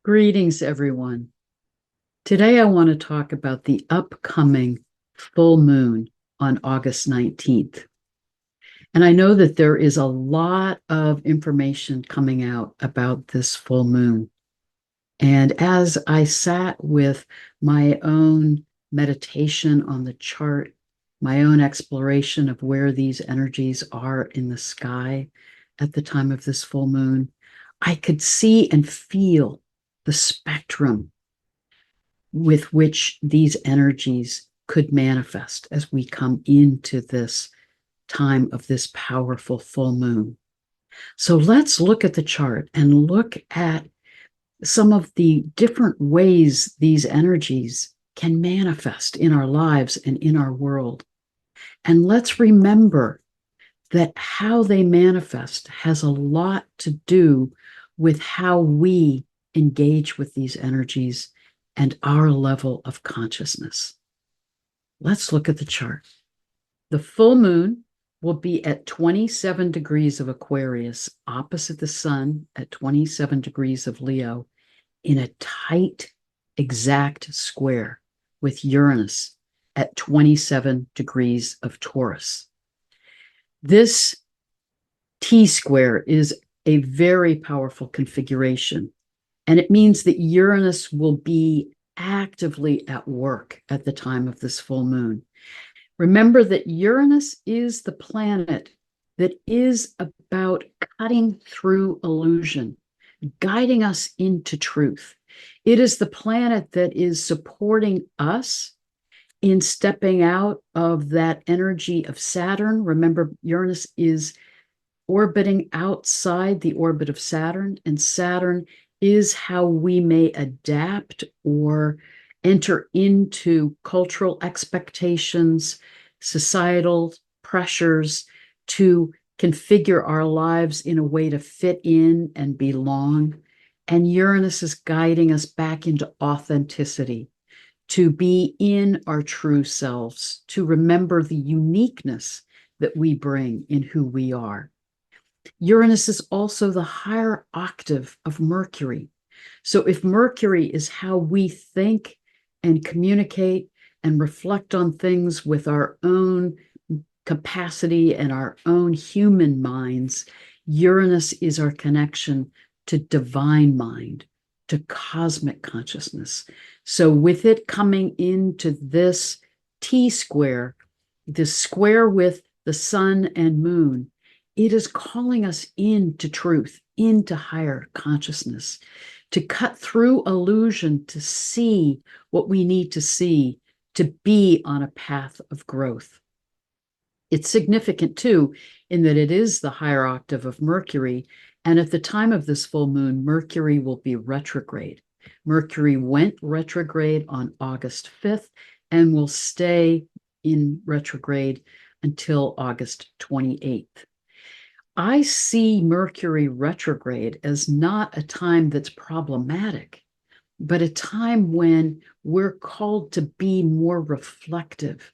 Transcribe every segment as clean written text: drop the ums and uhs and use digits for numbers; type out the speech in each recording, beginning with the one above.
Greetings, everyone. Today I want to talk about the upcoming full moon on August 19th. And I know that there is a lot of information coming out about this full moon. And as I sat with my own meditation on the chart, my own exploration of where these energies are in the sky at the time of this full moon, I could see and feel the spectrum with which these energies could manifest as we come into this time of this powerful full moon. So let's look at the chart and look at some of the different ways these energies can manifest in our lives and in our world. And let's remember that how they manifest has a lot to do with how we engage with these energies and our level of consciousness. Let's look at the chart. The full moon will be at 27 degrees of Aquarius, opposite the sun at 27 degrees of Leo, in a tight, exact square with Uranus at 27 degrees of Taurus. This T-square is a very powerful configuration, and it means that Uranus will be actively at work at the time of this full moon. Remember that Uranus is the planet that is about cutting through illusion, guiding us into truth. It is the planet that is supporting us in stepping out of that energy of Saturn. Remember, Uranus is orbiting outside the orbit of Saturn, and Saturn is how we may adapt or enter into cultural expectations, societal pressures to configure our lives in a way to fit in and belong. And Uranus is guiding us back into authenticity, to be in our true selves, to remember the uniqueness that we bring in who we are. Uranus is also the higher octave of Mercury. So if Mercury is how we think and communicate and reflect on things with our own capacity and our own human minds, Uranus is our connection to divine mind, to cosmic consciousness. So with it coming into this T-square, this square with the sun and moon, it is calling us into truth, into higher consciousness, to cut through illusion, to see what we need to see, to be on a path of growth. It's significant too, in that it is the higher octave of Mercury. And at the time of this full moon, Mercury will be retrograde. Mercury went retrograde on August 5th and will stay in retrograde until August 28th. I see Mercury retrograde as not a time that's problematic, but a time when we're called to be more reflective.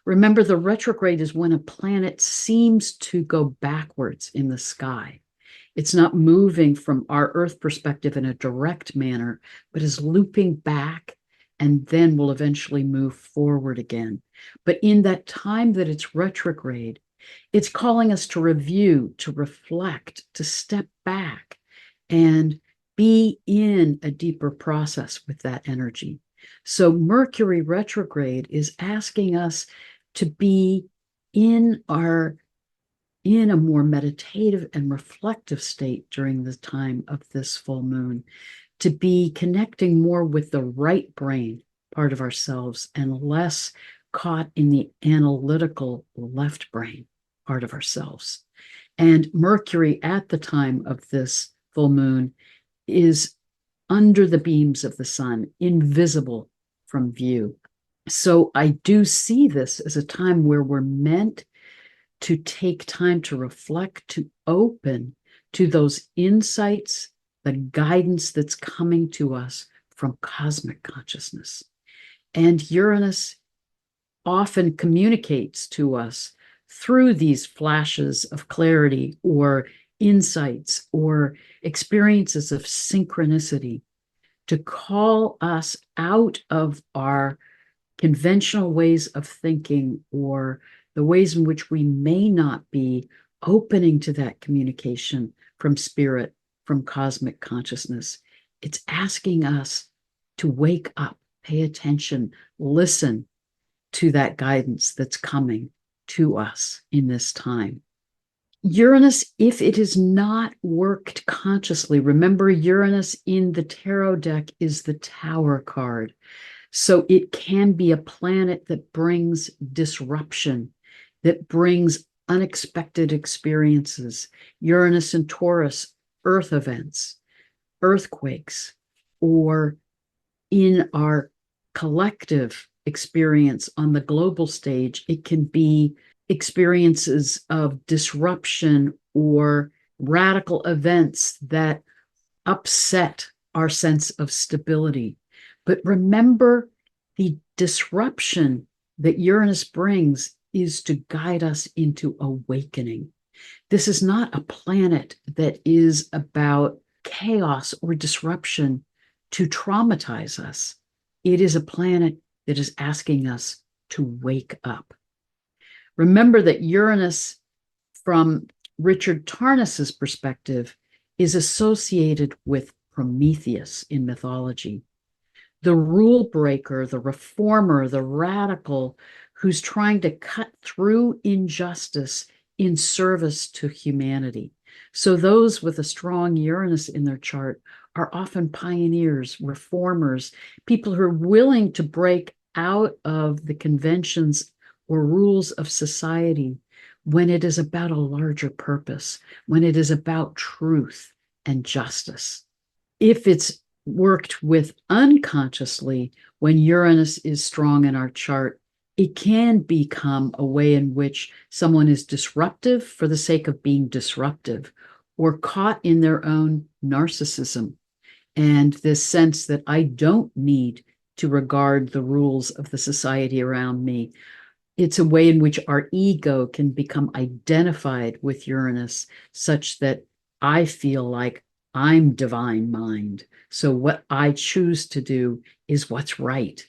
Remember, the retrograde is when a planet seems to go backwards in the sky. It's not moving from our Earth perspective in a direct manner, but is looping back and then will eventually move forward again. But in that time that it's retrograde, it's calling us to review, to reflect, to step back and be in a deeper process with that energy. So Mercury retrograde is asking us to be in a more meditative and reflective state during the time of this full moon, to be connecting more with the right brain part of ourselves and less caught in the analytical left brain part of ourselves. And Mercury at the time of this full moon is under the beams of the sun, invisible from view. So I do see this as a time where we're meant to take time to reflect, to open to those insights, the guidance that's coming to us from cosmic consciousness. And Uranus often communicates to us through these flashes of clarity or insights or experiences of synchronicity. to call us out of our conventional ways of thinking or the ways in which we may not be opening to that communication from spirit, from cosmic consciousness. It's asking us to wake up, pay attention, listen to that guidance that's coming to us in this time. Uranus, if it is not worked consciously, remember Uranus in the tarot deck is the Tower card. So it can be a planet that brings disruption, that brings unexpected experiences. Uranus and Taurus, earth events, earthquakes, or in our collective experience on the global stage, it can be experiences of disruption or radical events that upset our sense of stability. But remember, the disruption that Uranus brings is to guide us into awakening. This is not a planet that is about chaos or disruption to traumatize us. It is a planet that is asking us to wake up. Remember that Uranus, from Richard Tarnas's perspective, is associated with Prometheus in mythology, the rule breaker, the reformer, the radical, who's trying to cut through injustice in service to humanity. So those with a strong Uranus in their chart are often pioneers, reformers, people who are willing to break out of the conventions or rules of society when it is about a larger purpose, when it is about truth and justice. If it's worked with unconsciously, when Uranus is strong in our chart, it can become a way in which someone is disruptive for the sake of being disruptive, or caught in their own narcissism and this sense that I don't need to regard the rules of the society around me. It's a way in which our ego can become identified with Uranus, such that I feel like I'm divine mind. So what I choose to do is what's right.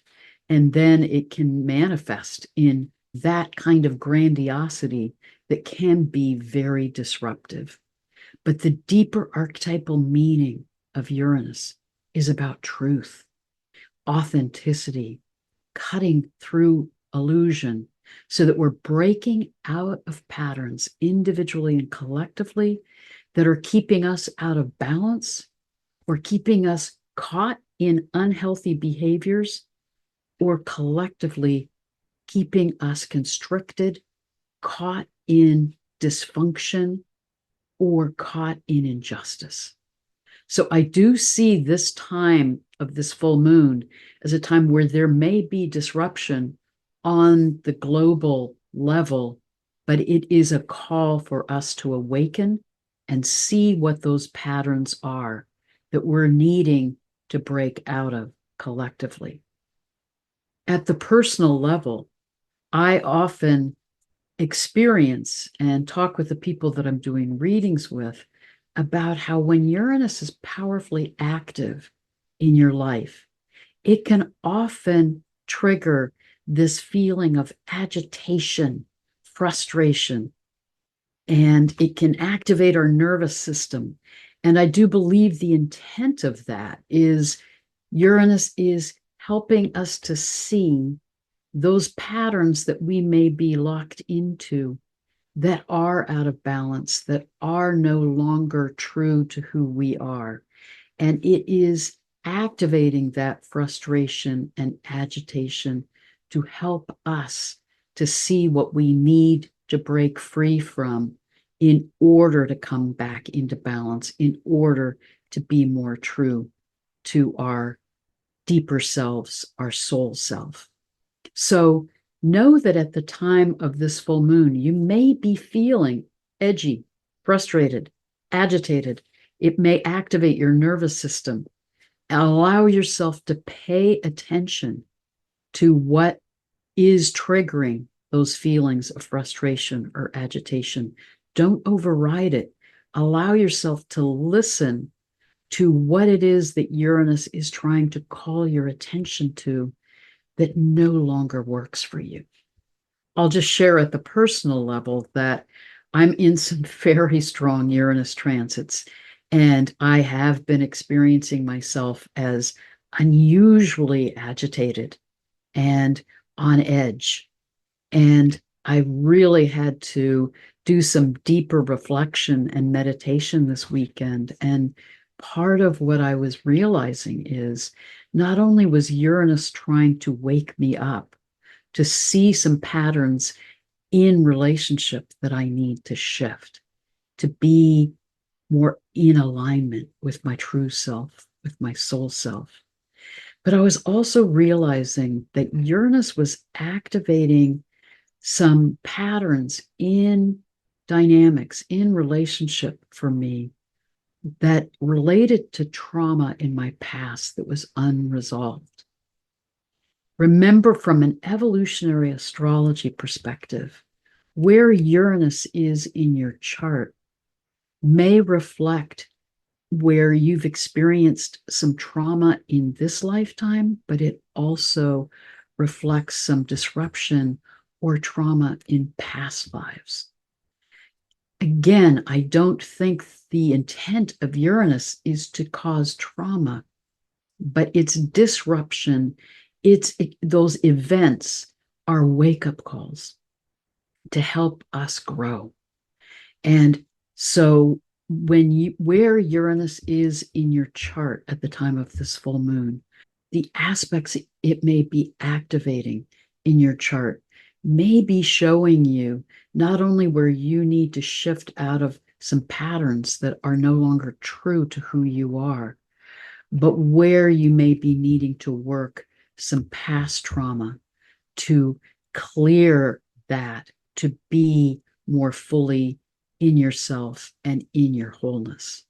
And then it can manifest in that kind of grandiosity that can be very disruptive. But the deeper archetypal meaning of Uranus is about truth, authenticity, cutting through illusion, so that we're breaking out of patterns individually and collectively that are keeping us out of balance or keeping us caught in unhealthy behaviors, or collectively keeping us constricted, caught in dysfunction, or caught in injustice. So I do see this time of this full moon as a time where there may be disruption on the global level, but it is a call for us to awaken and see what those patterns are that we're needing to break out of collectively. At the personal level, I often experience and talk with the people that I'm doing readings with about how when Uranus is powerfully active in your life, it can often trigger this feeling of agitation, frustration, and it can activate our nervous system. And I do believe the intent of that is Uranus is helping us to see those patterns that we may be locked into that are out of balance, that are no longer true to who we are. And it is activating that frustration and agitation to help us to see what we need to break free from in order to come back into balance, in order to be more true to our deeper selves, our soul self. So know that at the time of this full moon, you may be feeling edgy, frustrated, agitated. It may activate your nervous system. Allow yourself to pay attention to what is triggering those feelings of frustration or agitation. Don't override it. Allow yourself to listen to what it is that Uranus is trying to call your attention to that no longer works for you. I'll just share at the personal level that I'm in some very strong Uranus transits, and I have been experiencing myself as unusually agitated and on edge. And I really had to do some deeper reflection and meditation this weekend. And part of what I was realizing is not only was Uranus trying to wake me up to see some patterns in relationship that I need to shift, to be more in alignment with my true self, with my soul self. But I was also realizing that Uranus was activating some patterns in dynamics, in relationship for me that related to trauma in my past that was unresolved. Remember, from an evolutionary astrology perspective, where Uranus is in your chart may reflect where you've experienced some trauma in this lifetime, but it also reflects some disruption or trauma in past lives. Again, I don't think the intent of Uranus is to cause trauma, but its disruption, those events are wake-up calls to help us grow. And so where Uranus is in your chart at the time of this full moon, the aspects it may be activating in your chart may be showing you not only where you need to shift out of some patterns that are no longer true to who you are, but where you may be needing to work some past trauma to clear that, to be more fully in yourself and in your wholeness.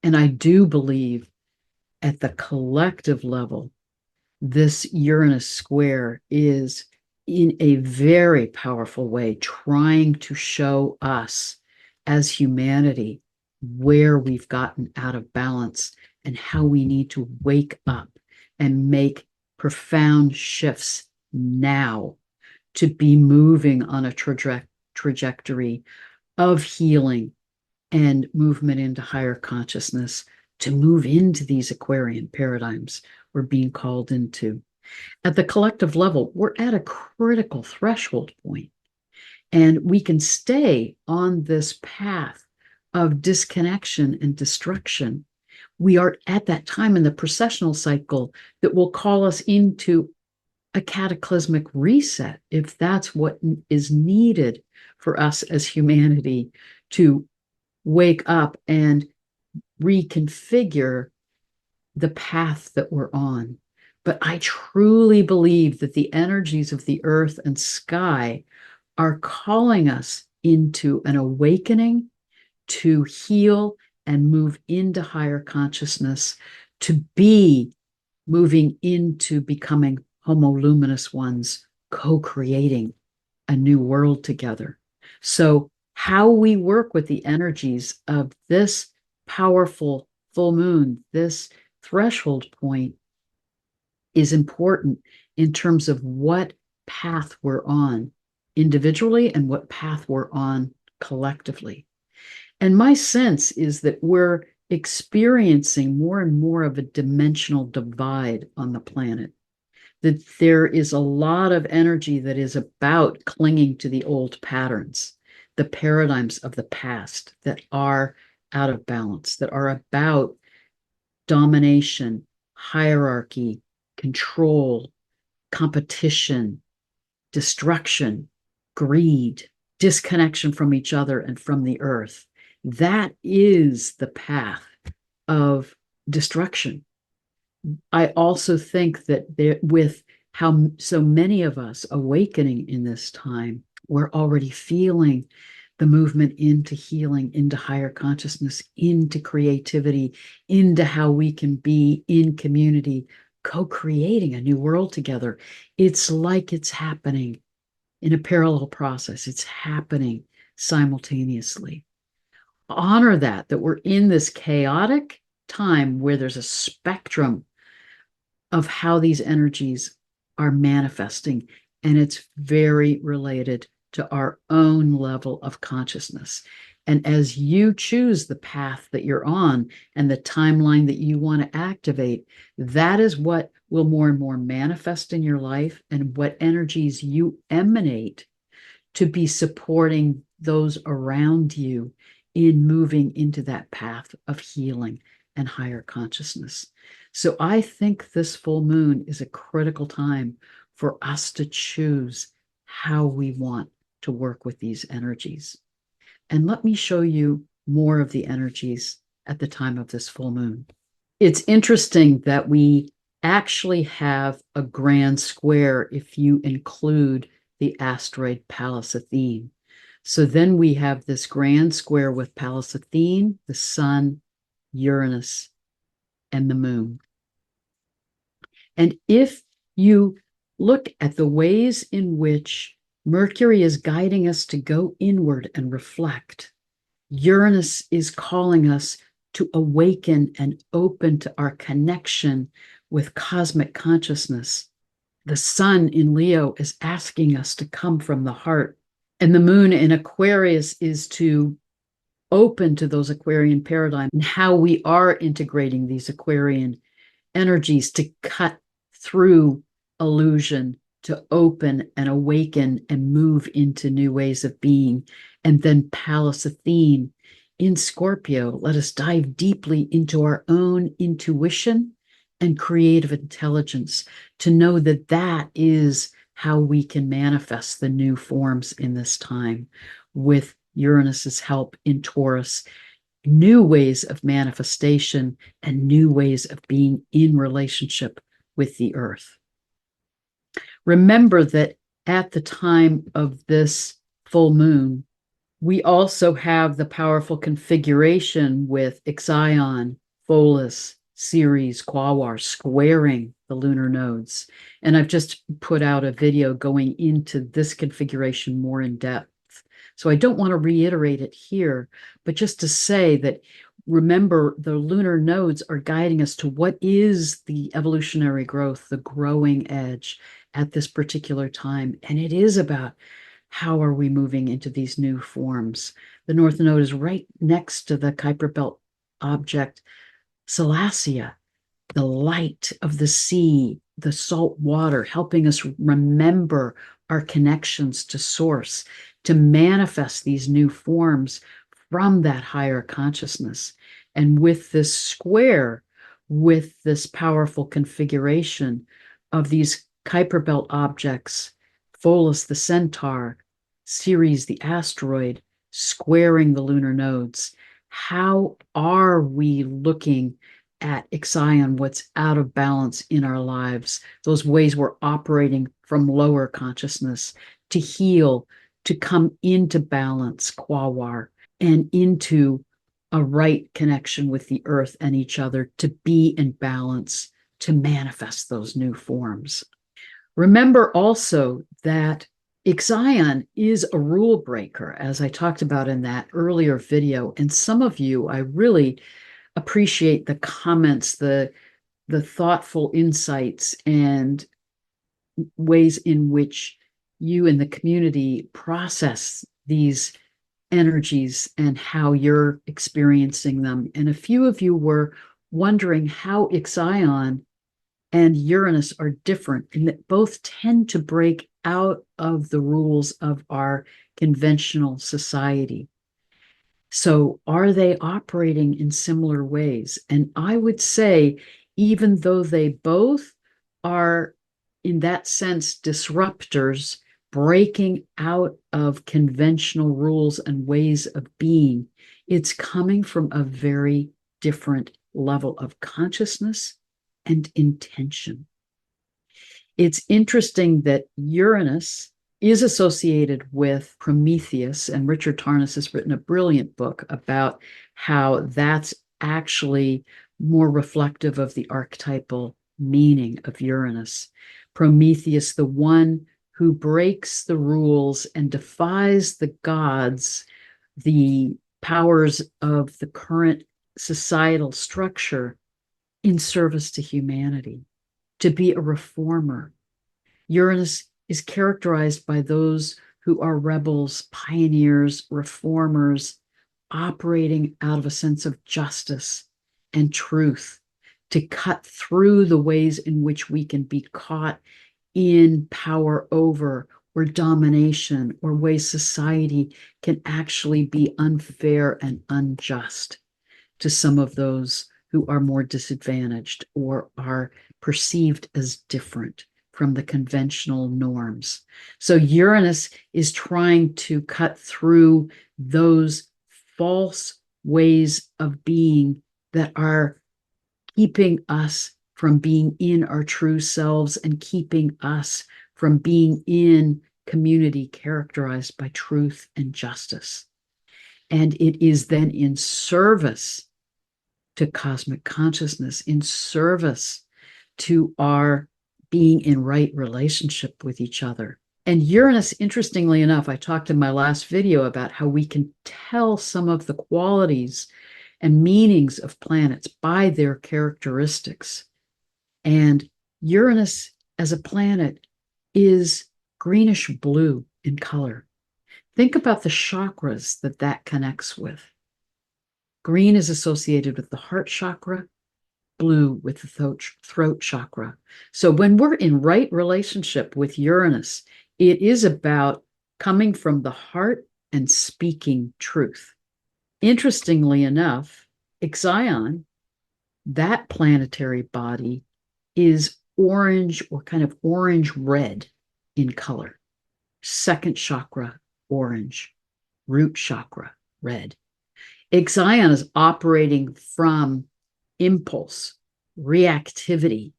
And I do believe at the collective level, this Uranus square is in a very powerful way trying to show us as humanity where we've gotten out of balance and how we need to wake up and make profound shifts now to be moving on a trajectory of healing and movement into higher consciousness, to move into these Aquarian paradigms we're being called into. At the collective level, we're at a critical threshold point, and we can stay on this path of disconnection and destruction. We are at that time in the precessional cycle that will call us into a cataclysmic reset, if that's what is needed for us as humanity to wake up and reconfigure the path that we're on. But I truly believe that the energies of the earth and sky are calling us into an awakening to heal and move into higher consciousness, to be moving into becoming Homo luminous ones, co-creating a new world together. So how we work with the energies of this powerful full moon, this threshold point, is important in terms of what path we're on individually and what path we're on collectively. And my sense is that we're experiencing more and more of a dimensional divide on the planet, that there is a lot of energy that is about clinging to the old patterns, the paradigms of the past that are out of balance, that are about domination, hierarchy, control, competition, destruction, greed, disconnection from each other and from the earth. That is the path of destruction. I also think that with how so many of us awakening in this time, we're already feeling the movement into healing, into higher consciousness, into creativity, into how we can be in community, co-creating a new world together. It's like it's happening in a parallel process. It's happening simultaneously. Honor that we're in this chaotic time where there's a spectrum of how these energies are manifesting, and it's very related to our own level of consciousness. And as you choose the path that you're on and the timeline that you want to activate, that is what will more and more manifest in your life, and what energies you emanate to be supporting those around you in moving into that path of healing and higher consciousness. So I think this full moon is a critical time for us to choose how we want to work with these energies. And let me show you more of the energies at the time of this full moon. It's interesting that we actually have a grand square if you include the asteroid Pallas Athene. So then we have this grand square with Pallas Athene, the Sun, Uranus, and the Moon. And if you look at the ways in which Mercury is guiding us to go inward and reflect, Uranus is calling us to awaken and open to our connection with cosmic consciousness. The Sun in Leo is asking us to come from the heart. And the Moon in Aquarius is to open to those Aquarian paradigms and how we are integrating these Aquarian energies to cut through illusion, to open and awaken and move into new ways of being. And then Pallas Athene in Scorpio, let us dive deeply into our own intuition and creative intelligence to know that that is how we can manifest the new forms in this time, with Uranus's help in Taurus, new ways of manifestation and new ways of being in relationship with the earth. Remember that at the time of this full moon, we also have the powerful configuration with Ixion, Pholus, Ceres, Quaoar squaring the lunar nodes. And I've just put out a video going into this configuration more in depth. So I don't want to reiterate it here, but just to say that, remember, the lunar nodes are guiding us to what is the evolutionary growth, the growing edge at this particular time. And it is about how are we moving into these new forms. The North Node is right next to the Kuiper Belt object, Salacia, the light of the sea, the salt water, helping us remember our connections to source, to manifest these new forms from that higher consciousness. And with this square, with this powerful configuration of these Kuiper Belt objects, Pholus the Centaur, Ceres the asteroid, squaring the lunar nodes, how are we looking at Ixion, what's out of balance in our lives, those ways we're operating from lower consciousness to heal, to come into balance, Quaoar, and into a right connection with the earth and each other, to be in balance, to manifest those new forms. Remember also that Ixion is a rule breaker, as I talked about in that earlier video. And some of you, I really appreciate the comments, the thoughtful insights, and ways in which you in the community process these energies and how you're experiencing them. And a few of you were wondering how Ixion and Uranus are different, and that both tend to break out of the rules of our conventional society. So are they operating in similar ways? And I would say, even though they both are, in that sense, disruptors, breaking out of conventional rules and ways of being, it's coming from a very different level of consciousness and intention. It's interesting that Uranus is associated with Prometheus, and Richard Tarnas has written a brilliant book about how that's actually more reflective of the archetypal meaning of Uranus. Prometheus, the one who breaks the rules and defies the gods, the powers of the current societal structure in service to humanity, to be a reformer. Uranus is characterized by those who are rebels, pioneers, reformers, operating out of a sense of justice and truth, to cut through the ways in which we can be caught in power over or domination, or ways society can actually be unfair and unjust to some of those who are more disadvantaged or are perceived as different from the conventional norms. So Uranus is trying to cut through those false ways of being that are keeping us from being in our true selves and keeping us from being in community characterized by truth and justice. And it is then in service to cosmic consciousness, in service to our being in right relationship with each other. And Uranus, interestingly enough, I talked in my last video about how we can tell some of the qualities and meanings of planets by their characteristics. And Uranus as a planet is greenish blue in color. Think about the chakras that connects with. Green is associated with the heart chakra, blue with the throat chakra. So when we're in right relationship with Uranus, it is about coming from the heart and speaking truth. Interestingly enough, Ixion, that planetary body, is orange or kind of orange red in color. Second chakra, orange. Root chakra, red. Ixion is operating from impulse, reactivity,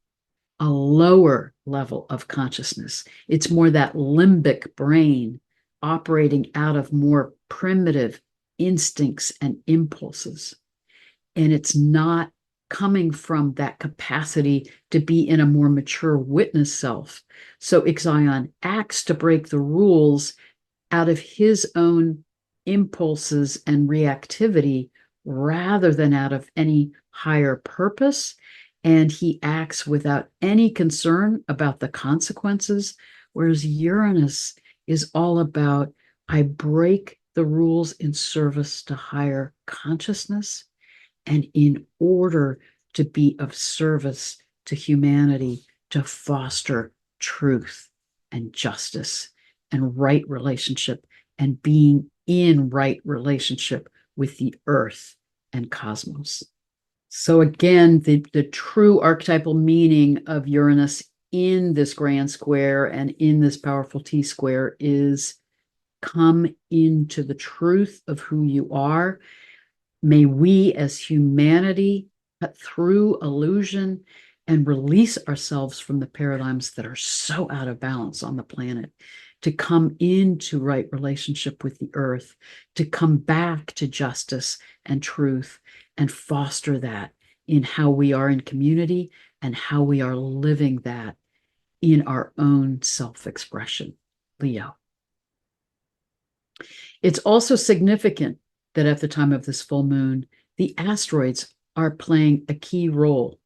a lower level of consciousness. It's more that limbic brain operating out of more primitive instincts and impulses. And it's not coming from that capacity to be in a more mature witness self. So Ixion acts to break the rules out of his own impulses and reactivity rather than out of any higher purpose. And he acts without any concern about the consequences, whereas Uranus is all about, I break the rules in service to higher consciousness and in order to be of service to humanity, to foster truth and justice and right relationship and being in right relationship with the earth and cosmos. So again, the true archetypal meaning of Uranus in this grand square and in this powerful T-square is come into the truth of who you are. May we as humanity cut through illusion and release ourselves from the paradigms that are so out of balance on the planet, to come into right relationship with the earth, to come back to justice and truth and foster that in how we are in community and how we are living that in our own self-expression. Leo. It's also significant that at the time of this full moon, the asteroids are playing a key role.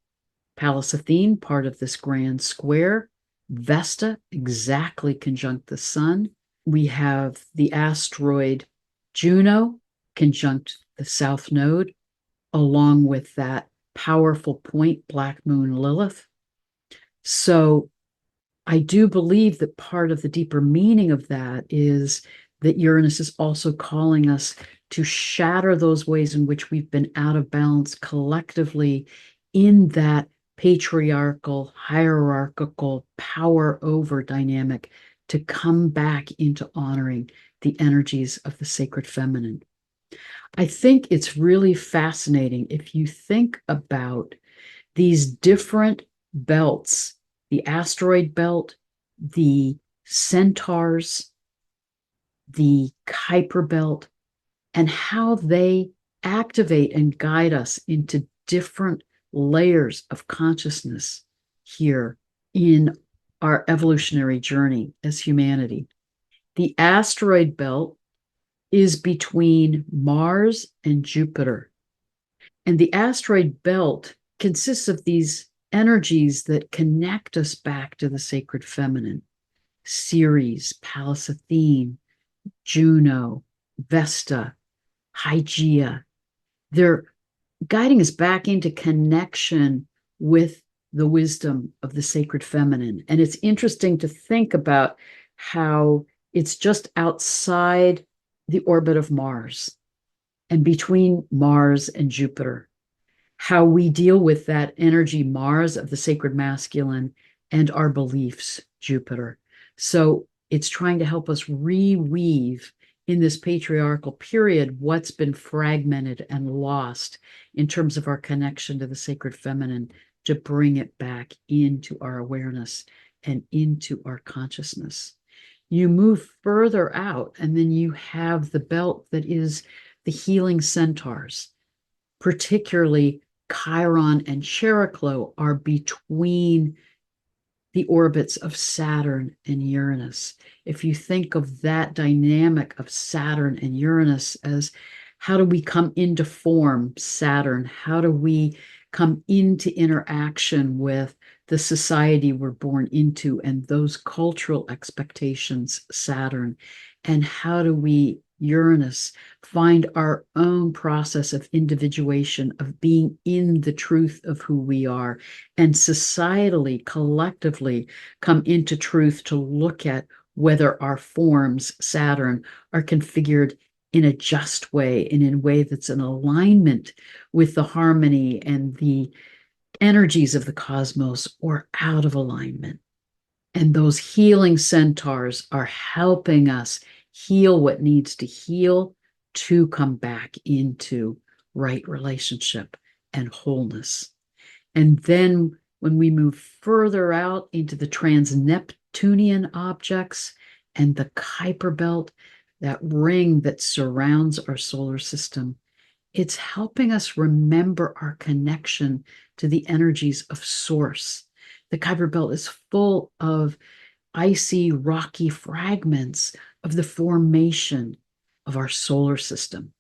Pallas Athene, part of this grand square. Vesta, exactly conjunct the sun. We have the asteroid Juno, conjunct the south node, along with that powerful point, Black Moon Lilith. So I do believe that part of the deeper meaning of that is that Uranus is also calling us to shatter those ways in which we've been out of balance collectively in that patriarchal, hierarchical power over dynamic, to come back into honoring the energies of the sacred feminine. I think it's really fascinating if you think about these different belts, the asteroid belt, the centaurs, the Kuiper belt, and how they activate and guide us into different layers of consciousness here in our evolutionary journey as humanity. The asteroid belt is between Mars and Jupiter. And the asteroid belt consists of these energies that connect us back to the sacred feminine. Ceres, Pallas Athene, Juno, Vesta, Hygeia. They're guiding us back into connection with the wisdom of the sacred feminine. And it's interesting to think about how it's just outside the orbit of Mars and between Mars and Jupiter, how we deal with that energy, Mars, of the sacred masculine, and our beliefs, Jupiter. So it's trying to help us reweave in this patriarchal period what's been fragmented and lost in terms of our connection to the sacred feminine, to bring it back into our awareness and into our consciousness. You move further out, and then you have the belt that is the healing centaurs, particularly Chiron and Chariklo are between the orbits of Saturn and Uranus. If you think of that dynamic of Saturn and Uranus as how do we come into form, Saturn? How do we come into interaction with the society we're born into and those cultural expectations, Saturn? And how do we, Uranus, find our own process of individuation, of being in the truth of who we are, and societally, collectively come into truth to look at whether our forms, Saturn, are configured in a just way and in a way that's in alignment with the harmony and the energies of the cosmos, or out of alignment. And those healing centaurs are helping us heal what needs to heal to come back into right relationship and wholeness. And then when we move further out into the trans-Neptunian objects and the Kuiper belt, that ring that surrounds our solar system, it's helping us remember our connection to the energies of source. The Kuiper belt is full of icy, rocky fragments of the formation of our solar system.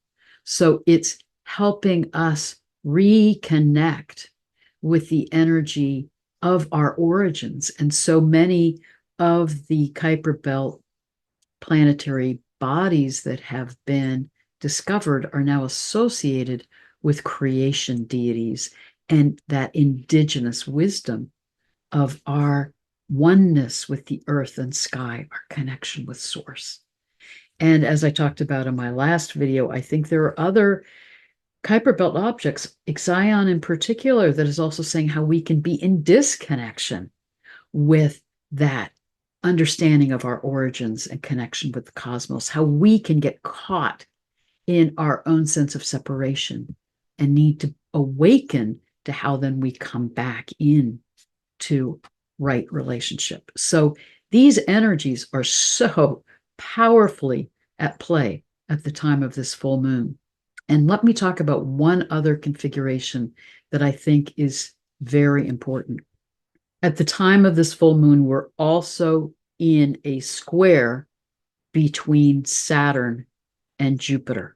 So it's helping us reconnect with the energy of our origins. And so many of the Kuiper belt planetary bodies that have been discovered are now associated with creation deities and that indigenous wisdom of our oneness with the earth and sky, our connection with source. And as I talked about in my last video, I think there are other Kuiper belt objects, Ixion in particular, that is also saying how we can be in disconnection with that understanding of our origins and connection with the cosmos, how we can get caught in our own sense of separation and need to awaken to how then we come back in to right relationship. So these energies are so powerfully at play at the time of this full moon. And let me talk about one other configuration that I think is very important. At the time of this full moon, we're also in a square between Saturn and Jupiter.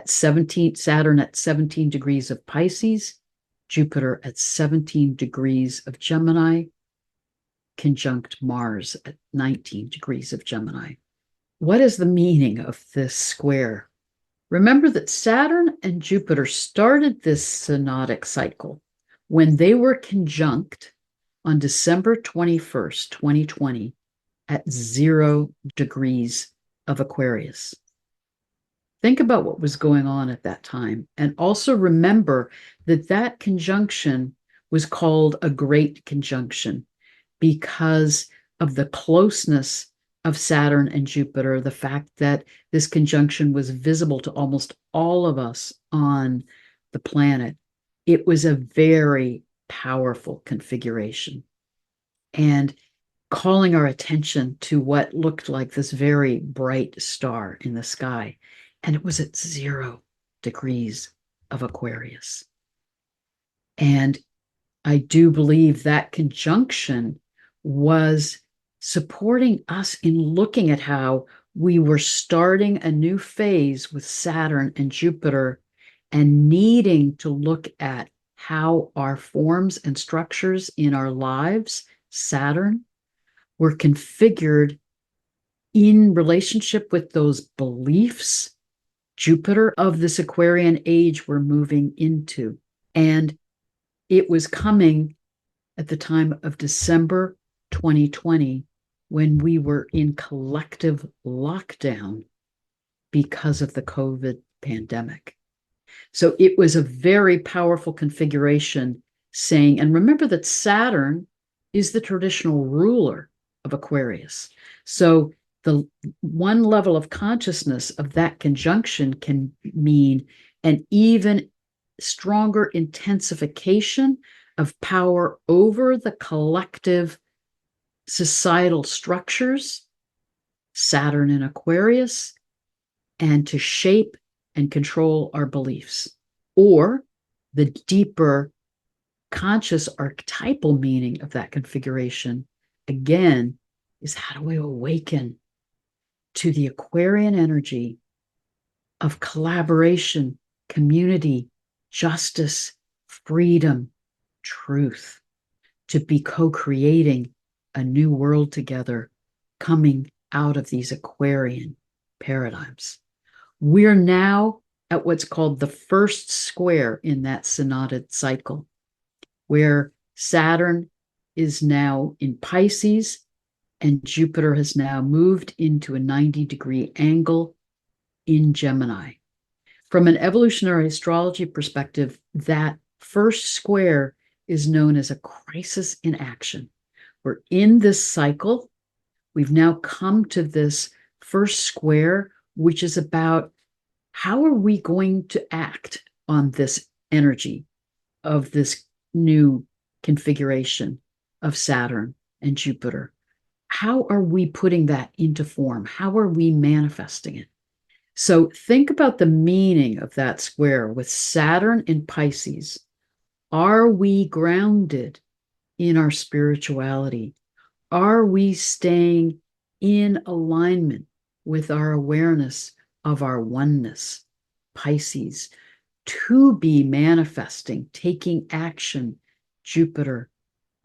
Saturn at 17 degrees of Pisces, Jupiter at 17 degrees of Gemini, conjunct Mars at 19 degrees of Gemini. What is the meaning of this square? Remember that Saturn and Jupiter started this synodic cycle when they were conjunct on December 21st, 2020, at 0 degrees of Aquarius. Think about what was going on at that time. And also remember that that conjunction was called a great conjunction because of the closeness of Saturn and Jupiter, the fact that this conjunction was visible to almost all of us on the planet. It was a very powerful configuration. And calling our attention to what looked like this very bright star in the sky. And it was at 0 degrees of Aquarius. And I do believe that conjunction was supporting us in looking at how we were starting a new phase with Saturn and Jupiter and needing to look at how our forms and structures in our lives, Saturn, were configured in relationship with those beliefs, Jupiter, of this Aquarian age we're moving into. And it was coming at the time of December 2020, when we were in collective lockdown because of the COVID pandemic. So it was a very powerful configuration saying, and remember that Saturn is the traditional ruler of Aquarius. So the one level of consciousness of that conjunction can mean an even stronger intensification of power over the collective societal structures, Saturn in Aquarius, and to shape and control our beliefs. Or the deeper conscious archetypal meaning of that configuration, again, is how do we awaken to the Aquarian energy of collaboration, community, justice, freedom, truth, to be co-creating a new world together coming out of these Aquarian paradigms. We're now at what's called the first square in that synoded cycle, where Saturn is now in Pisces and Jupiter has now moved into a 90-degree angle in Gemini. From an evolutionary astrology perspective, that first square is known as a crisis in action. We're in this cycle. We've now come to this first square, which is about how are we going to act on this energy of this new configuration of Saturn and Jupiter? How are we putting that into form? How are we manifesting it? So think about the meaning of that square with Saturn in Pisces. Are we grounded in our spirituality? Are we staying in alignment with our awareness of our oneness, Pisces, to be manifesting, taking action, Jupiter,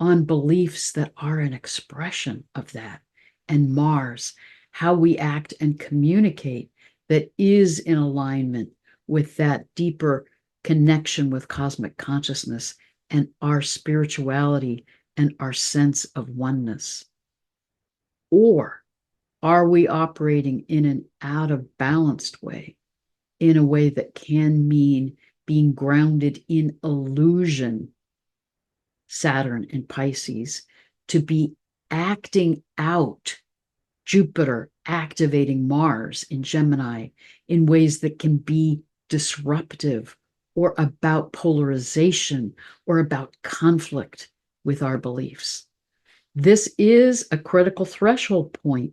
on beliefs that are an expression of that, and Mars, how we act and communicate that is in alignment with that deeper connection with cosmic consciousness and our spirituality and our sense of oneness? Or are we operating in an out of balanced way, in a way that can mean being grounded in illusion, Saturn and Pisces, to be acting out Jupiter activating Mars in Gemini in ways that can be disruptive or about polarization or about conflict with our beliefs? This is a critical threshold point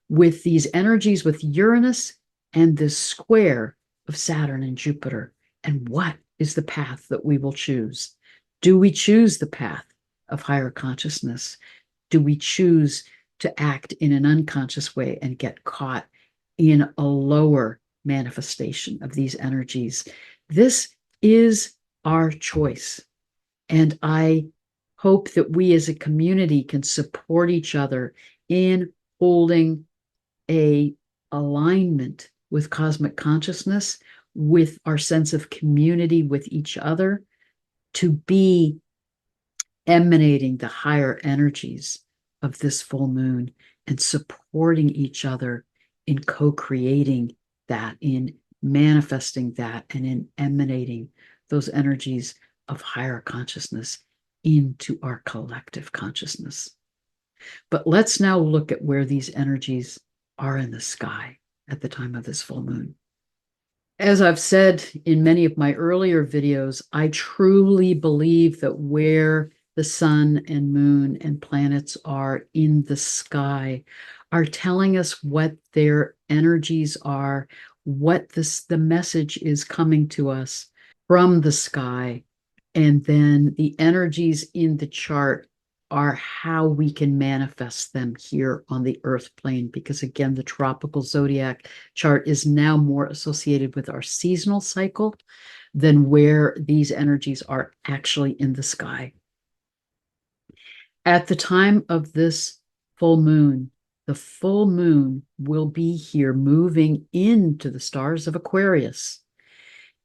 with these energies, with Uranus and this square of Saturn and Jupiter. And what is the path that we will choose? Do we choose the path of higher consciousness? Do we choose to act in an unconscious way and get caught in a lower manifestation of these energies? This is our choice. And I hope that we as a community can support each other in holding a alignment with cosmic consciousness, with our sense of community with each other, to be emanating the higher energies of this full moon and supporting each other in co-creating that, in manifesting that, and in emanating those energies of higher consciousness into our collective consciousness. But let's now look at where these energies are in the sky at the time of this full moon. As I've said in many of my earlier videos, I truly believe that where the sun and moon and planets are in the sky are telling us what their energies are, what the message is coming to us from the sky. And then the energies in the chart are how we can manifest them here on the Earth plane. Because again, the tropical zodiac chart is now more associated with our seasonal cycle. than where these energies are actually in the sky. At the time of this full moon, the full moon will be here moving into the stars of Aquarius.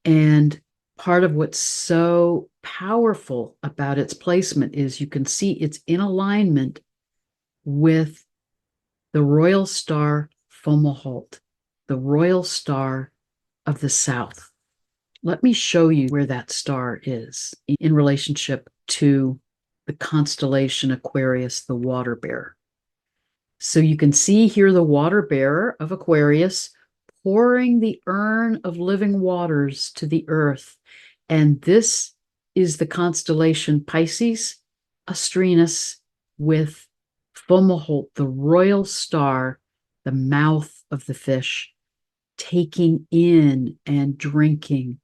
And part of what's so powerful about its placement is you can see it's in alignment with the royal star Fomalhaut, the royal star of the south. Let me show you where that star is in relationship to the constellation Aquarius, the water bearer. So you can see here the water bearer of Aquarius pouring the urn of living waters to the earth. And this is the constellation Pisces, Astrinus, with Fomalhaut, the royal star, the mouth of the fish, taking in and drinking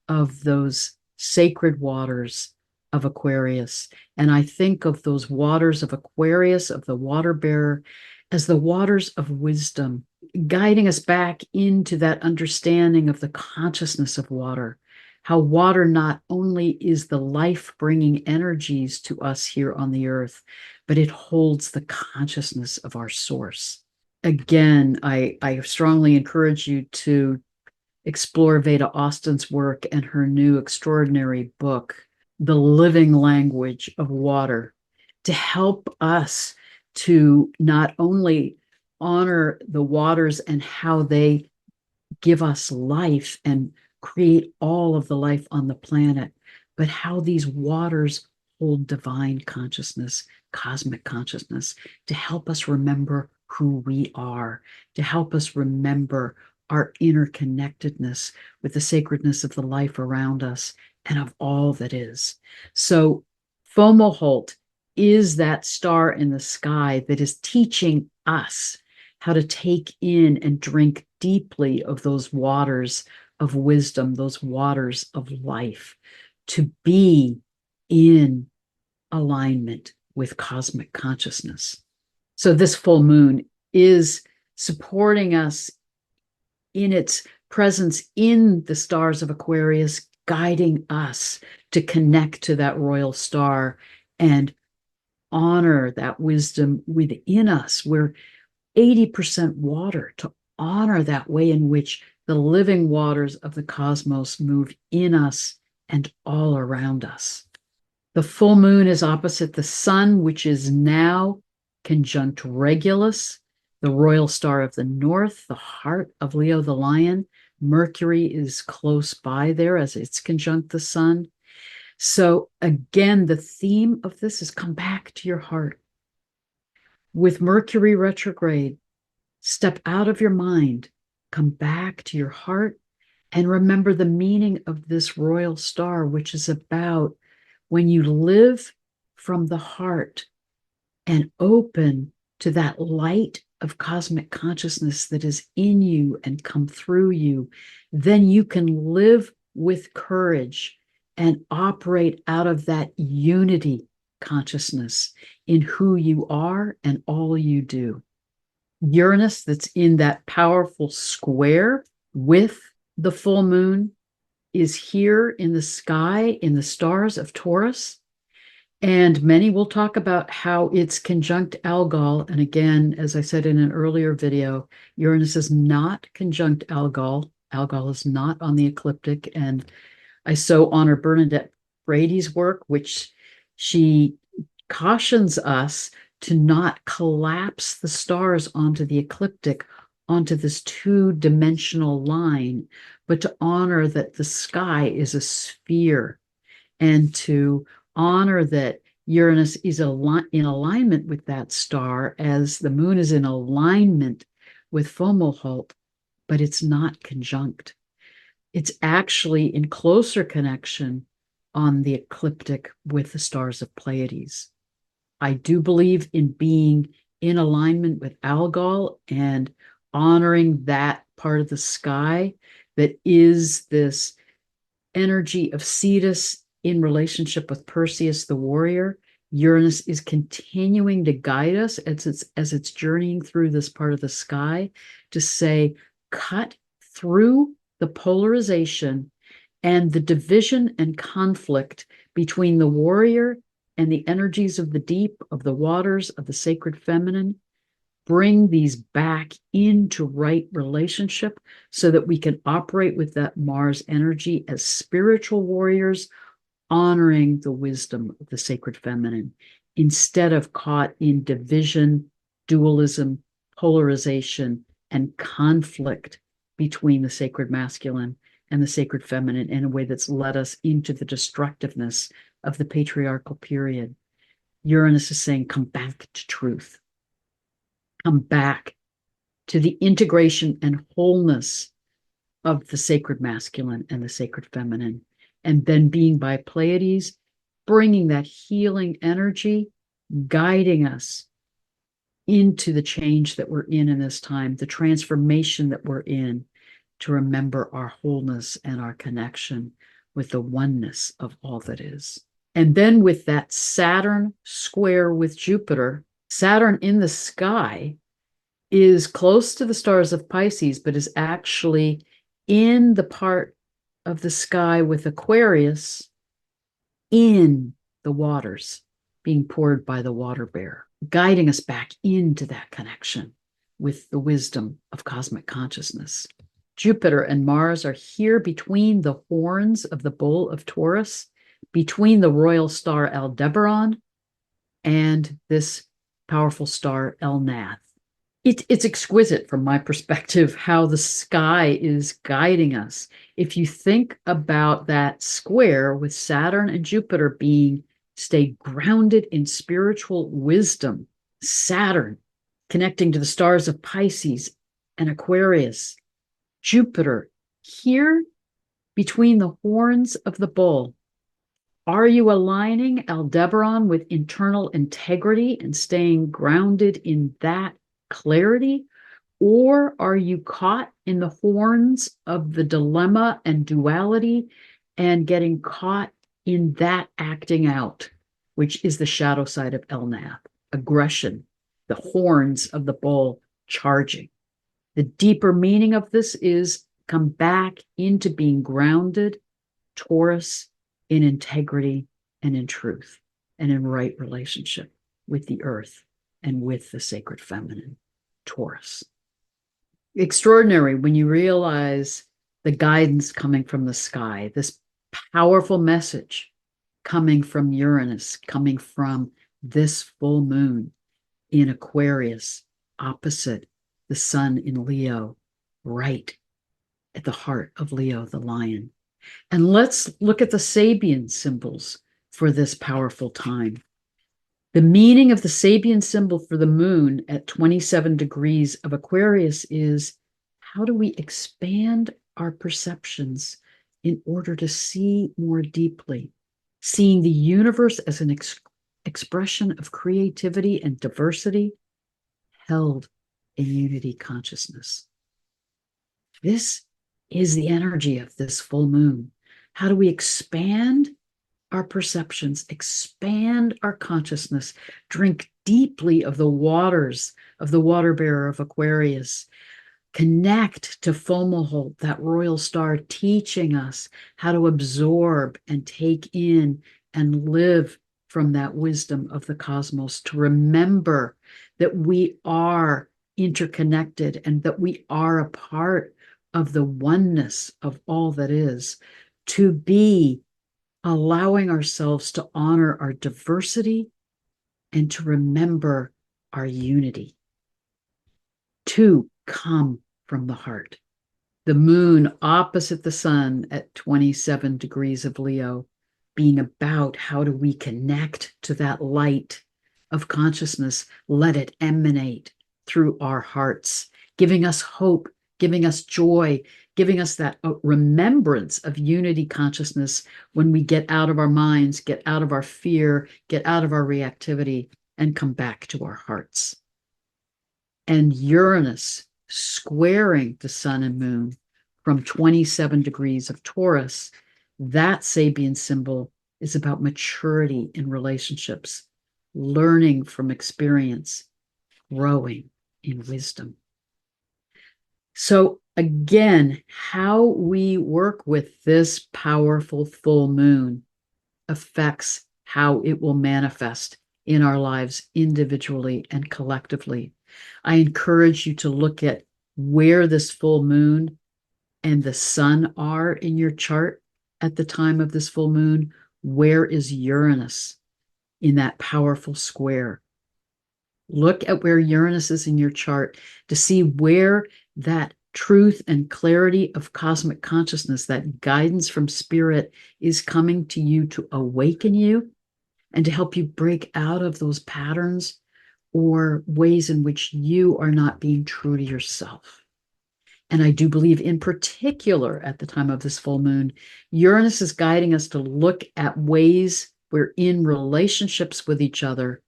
of those sacred waters of Aquarius. And I think of those waters of Aquarius, of the water bearer, as the waters of wisdom, guiding us back into that understanding of the consciousness of water, how water not only is the life-bringing energies to us here on the earth, but it holds the consciousness of our source. Again, I strongly encourage you to explore Veda Austin's work and her new extraordinary book, The Living Language of Water, to help us to not only honor the waters and how they give us life and create all of the life on the planet, but how these waters hold divine consciousness, cosmic consciousness, to help us remember who we are, to help us remember our interconnectedness with the sacredness of the life around us and of all that is. So Fomalhaut is that star in the sky that is teaching us how to take in and drink deeply of those waters of wisdom, those waters of life, to be in alignment with cosmic consciousness. So this full moon is supporting us in its presence in the stars of Aquarius, guiding us to connect to that royal star and honor that wisdom within us. We're 80% water, to honor that way in which the living waters of the cosmos move in us and all around us. The full moon is opposite the sun, which is now conjunct Regulus, the royal star of the north, the heart of Leo the lion. Mercury is close by there as it's conjunct the sun. So again, the theme of this is come back to your heart. With Mercury retrograde, step out of your mind, come back to your heart, and remember the meaning of this royal star, which is about when you live from the heart and open to that light of cosmic consciousness that is in you and come through you, then you can live with courage and operate out of that unity consciousness in who you are and all you do. Uranus, that's in that powerful square with the full moon, is here in the sky, in the stars of Taurus. And many will talk about how it's conjunct Algol. And again, as I said in an earlier video, Uranus is not conjunct Algol. Algol is not on the ecliptic. And I so honor Bernadette Brady's work, which she cautions us to not collapse the stars onto the ecliptic, onto this two-dimensional line, but to honor that the sky is a sphere, and to honor that Uranus is in alignment with that star as the moon is in alignment with Fomalhaut, but it's not conjunct. It's actually in closer connection on the ecliptic with the stars of Pleiades. I do believe in being in alignment with Algol and honoring that part of the sky that is this energy of Cetus in relationship with Perseus the warrior. Uranus is continuing to guide us as it's journeying through this part of the sky to say, cut through the polarization And the division and conflict between the warrior and the energies of the deep, of the waters, of the sacred feminine, bring these back into right relationship so that we can operate with that Mars energy as spiritual warriors, honoring the wisdom of the sacred feminine, instead of caught in division, dualism, polarization, and conflict between the sacred masculine and the sacred feminine in a way that's led us into the destructiveness of the patriarchal period. Uranus is saying, come back to truth. Come back to the integration and wholeness of the sacred masculine and the sacred feminine. And then being by Pleiades, bringing that healing energy, guiding us into the change that we're in this time, the transformation that we're in, to remember our wholeness and our connection with the oneness of all that is. And then with that Saturn square with Jupiter, Saturn in the sky is close to the stars of Pisces, but is actually in the part of the sky with Aquarius in the waters, being poured by the water bear, guiding us back into that connection with the wisdom of cosmic consciousness. Jupiter and Mars are here between the horns of the bull of Taurus, between the royal star Aldebaran and this powerful star Elnath. It's exquisite from my perspective how the sky is guiding us. If you think about that square with Saturn and Jupiter being stay grounded in spiritual wisdom, Saturn connecting to the stars of Pisces and Aquarius, Jupiter here between the horns of the bull. Are you aligning Aldebaran with internal integrity and staying grounded in that clarity? Or are you caught in the horns of the dilemma and duality and getting caught in that acting out, which is the shadow side of Elnath, aggression, the horns of the bull charging? The deeper meaning of this is come back into being grounded, Taurus, in integrity and in truth and in right relationship with the earth and with the sacred feminine, Taurus. Extraordinary when you realize the guidance coming from the sky, this powerful message coming from Uranus, coming from this full moon in Aquarius, opposite the sun in Leo, right at the heart of Leo, the lion. And let's look at the Sabian symbols for this powerful time. The meaning of the Sabian symbol for the moon at 27 degrees of Aquarius is, how do we expand our perceptions in order to see more deeply, seeing the universe as an expression of creativity and diversity held in unity consciousness. This is the energy of this full moon. How do we expand our perceptions, expand our consciousness, drink deeply of the waters of the water bearer of Aquarius, connect to Fomalhaut, that royal star, teaching us how to absorb and take in and live from that wisdom of the cosmos, to remember that we are interconnected and that we are a part of the oneness of all that is, to be allowing ourselves to honor our diversity and to remember our unity, to come from the heart. The moon opposite the sun at 27 degrees of Leo, being about how do we connect to that light of consciousness, let it emanate through our hearts, giving us hope, giving us joy, giving us that remembrance of unity consciousness when we get out of our minds, get out of our fear, get out of our reactivity, and come back to our hearts. And Uranus squaring the sun and moon from 27 degrees of Taurus, that Sabian symbol is about maturity in relationships, learning from experience, growing in wisdom. So again, how we work with this powerful full moon affects how it will manifest in our lives individually and collectively. I encourage you to look at where this full moon and the sun are in your chart at the time of this full moon. Where is Uranus in that powerful square? Look at where Uranus is in your chart to see where that truth and clarity of cosmic consciousness, that guidance from spirit, is coming to you to awaken you and to help you break out of those patterns or ways in which you are not being true to yourself. And I do believe, in particular, at the time of this full moon, Uranus is guiding us to look at ways we're in relationships with each other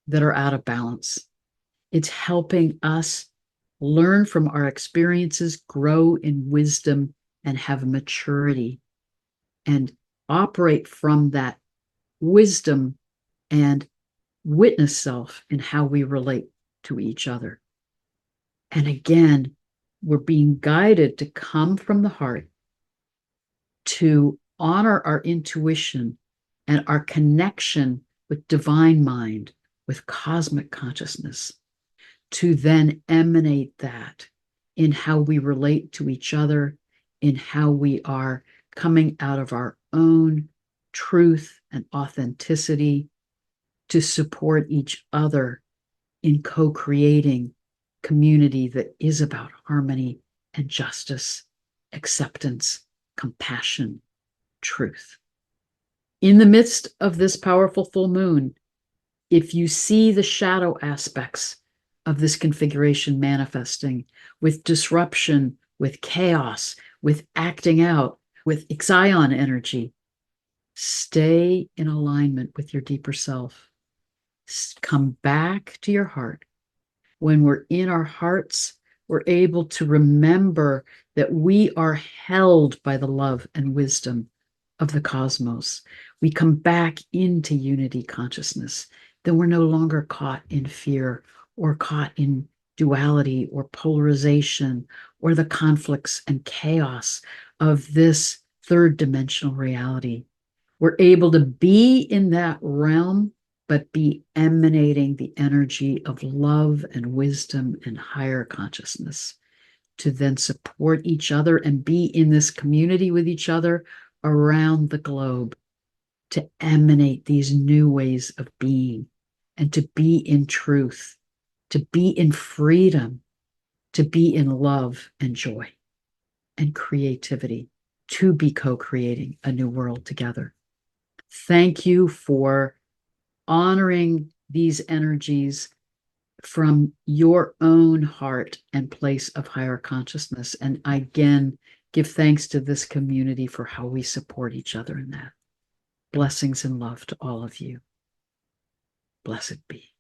that are out of balance. It's helping us learn from our experiences, grow in wisdom, and have maturity, and operate from that wisdom and witness self in how we relate to each other. And again, we're being guided to come from the heart, to honor our intuition and our connection with divine mind, with cosmic consciousness, to then emanate that in how we relate to each other, in how we are coming out of our own truth and authenticity, to support each other in co-creating community that is about harmony and justice, acceptance, compassion, truth. In the midst of this powerful full moon, if you see the shadow aspects of this configuration manifesting with disruption, with chaos, with acting out, with Ixion energy, stay in alignment with your deeper self. Come back to your heart. When we're in our hearts, we're able to remember that we are held by the love and wisdom of the cosmos. We come back into unity consciousness. Then we're no longer caught in fear or caught in duality or polarization or the conflicts and chaos of this third dimensional reality. We're able to be in that realm, but be emanating the energy of love and wisdom and higher consciousness to then support each other and be in this community with each other around the globe, to emanate these new ways of being and to be in truth, to be in freedom, to be in love and joy and creativity, to be co-creating a new world together. Thank you for honoring these energies from your own heart and place of higher consciousness. And again, give thanks to this community for how we support each other in that. Blessings and love to all of you. Blessed be.